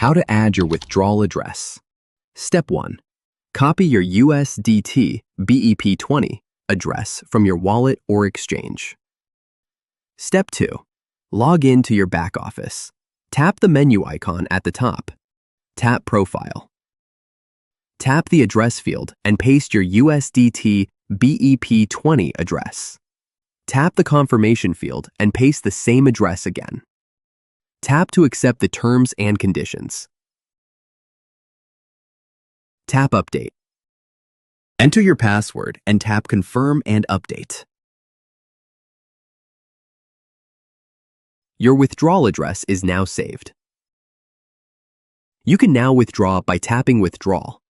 How to add your withdrawal address. Step 1. Copy your USDT BEP20 address from your wallet or exchange. Step 2. Log in to your back office. Tap the menu icon at the top. Tap Profile. Tap the address field and paste your USDT BEP20 address. Tap the confirmation field and paste the same address again. Tap to accept the terms and conditions. Tap Update. Enter your password and tap Confirm and Update. Your withdrawal address is now saved. You can now withdraw by tapping Withdrawal.